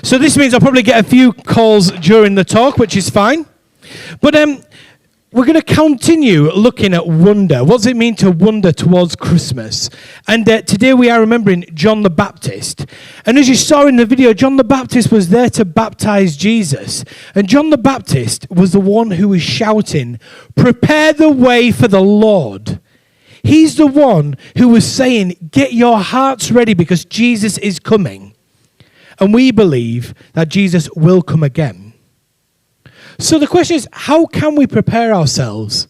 So this means I'll probably get a few calls during the talk, which is fine. But we're going to continue looking at wonder. What does it mean to wonder towards Christmas? And today we are remembering John the Baptist. And as you saw in the video, John the Baptist was there to baptize Jesus. And John the Baptist was the one who was shouting, "Prepare the way for the Lord." He's the one who was saying, "Get your hearts ready because Jesus is coming." And we believe that Jesus will come again. So the question is, how can we prepare ourselves?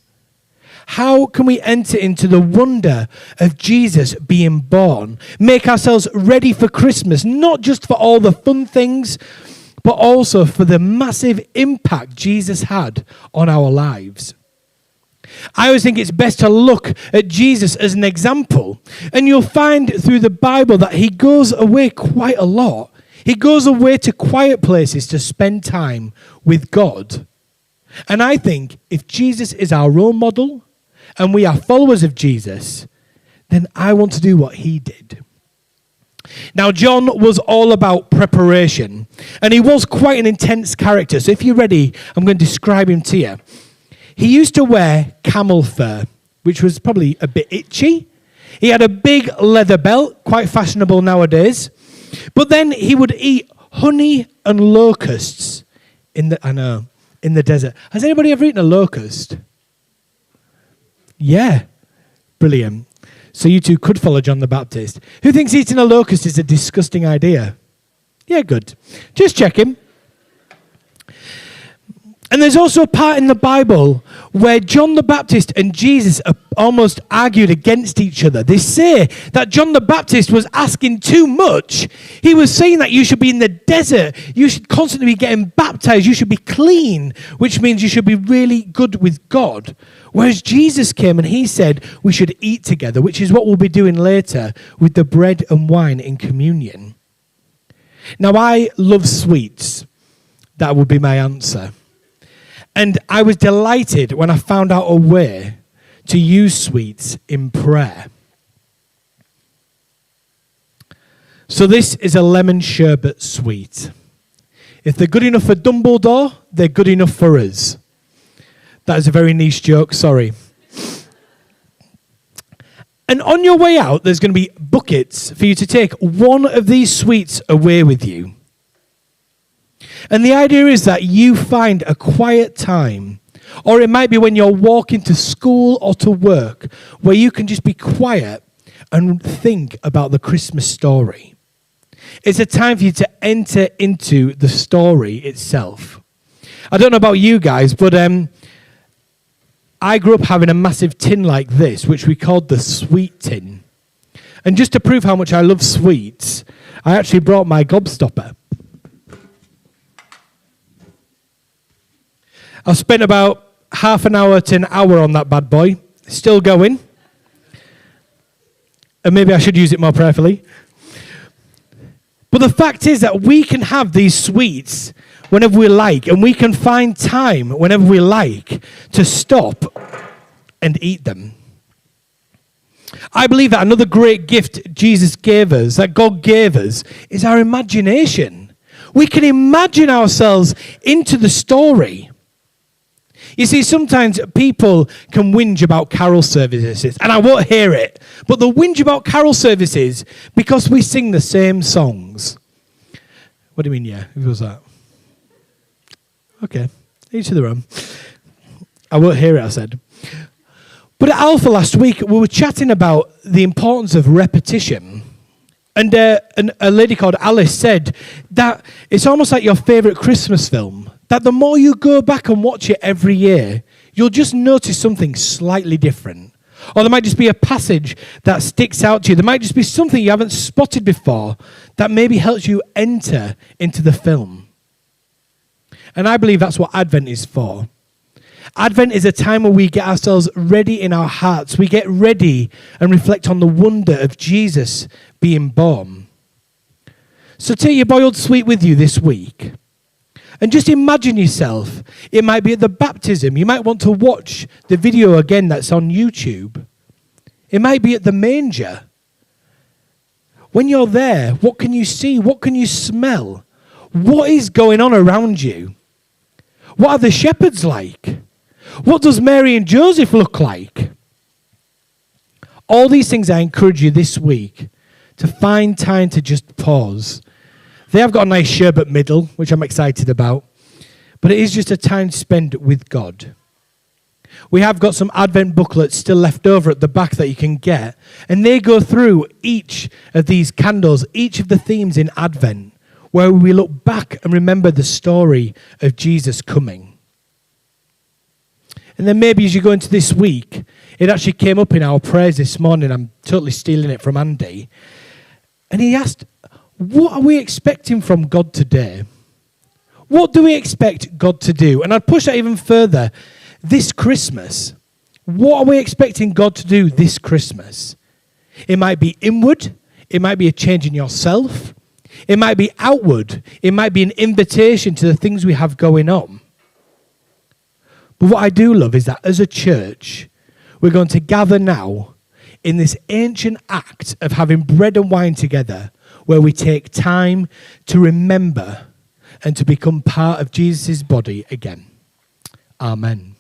How can we enter into the wonder of Jesus being born? Make ourselves ready for Christmas, not just for all the fun things, but also for the massive impact Jesus had on our lives. I always think it's best to look at Jesus as an example. And you'll find through the Bible that he goes away quite a lot. He goes away to quiet places to spend time with God. And I think if Jesus is our role model and we are followers of Jesus, then I want to do what he did. Now, John was all about preparation, and he was quite an intense character. So if you're ready, I'm going to describe him to you. He used to wear camel fur, which was probably a bit itchy. He had a big leather belt, quite fashionable nowadays. But then he would eat honey and locusts in the desert. Has anybody ever eaten a locust? Yeah, brilliant. So you two could follow John the Baptist. Who thinks eating a locust is a disgusting idea? Yeah, good. Just checking. And there's also a part in the Bible where John the Baptist and Jesus almost argued against each other. They say that John the Baptist was asking too much. He was saying that you should be in the desert. You should constantly be getting baptized. You should be clean, which means you should be really good with God. Whereas Jesus came and he said we should eat together, which is what we'll be doing later with the bread and wine in communion. Now, I love sweets. That would be my answer. And I was delighted when I found out a way to use sweets in prayer. So this is a lemon sherbet sweet. If they're good enough for Dumbledore, they're good enough for us. That is a very niche joke, sorry. And on your way out, there's going to be buckets for you to take one of these sweets away with you. And the idea is that you find a quiet time, or it might be when you're walking to school or to work, where you can just be quiet and think about the Christmas story. It's a time for you to enter into the story itself. I don't know about you guys, but I grew up having a massive tin like this, which we called the sweet tin. And just to prove how much I love sweets, I actually brought my gobstopper. I've spent about half an hour to an hour on that bad boy. Still going. And maybe I should use it more prayerfully. But the fact is that we can have these sweets whenever we like, and we can find time whenever we like to stop and eat them. I believe that another great gift Jesus gave us, that God gave us, is our imagination. We can imagine ourselves into the story. You see, sometimes people can whinge about carol services, and I won't hear it, but they'll whinge about carol services because we sing the same songs. What do you mean, yeah? Who was that? Okay, each to their own. I won't hear it, I said. But at Alpha last week, we were chatting about the importance of repetition. And a lady called Alice said that it's almost like your favourite Christmas film. That the more you go back and watch it every year, you'll just notice something slightly different. Or there might just be a passage that sticks out to you. There might just be something you haven't spotted before that maybe helps you enter into the film. And I believe that's what Advent is for. Advent is a time where we get ourselves ready in our hearts. We get ready and reflect on the wonder of Jesus being born. So take your boiled sweet with you this week. And just imagine yourself. It might be at the baptism. You might want to watch the video again that's on YouTube. It might be at the manger. When you're there, what can you see? What can you smell? What is going on around you? What are the shepherds like? What does Mary and Joseph look like? All these things I encourage you this week to find time to just pause. They have got a nice sherbet middle, which I'm excited about, but it is just a time spent with God. We have got some Advent booklets still left over at the back that you can get, and they go through each of these candles, each of the themes in Advent, where we look back and remember the story of Jesus coming. And then maybe as you go into this week, it actually came up in our prayers this morning. I'm totally stealing it from Andy. And he asked, what are we expecting from God today? What do we expect God to do? And I'd push that even further. This Christmas, what are we expecting God to do this Christmas? It might be inward. It might be a change in yourself. It might be outward. It might be an invitation to the things we have going on. But what I do love is that as a church, we're going to gather now in this ancient act of having bread and wine together, where we take time to remember and to become part of Jesus' body again. Amen.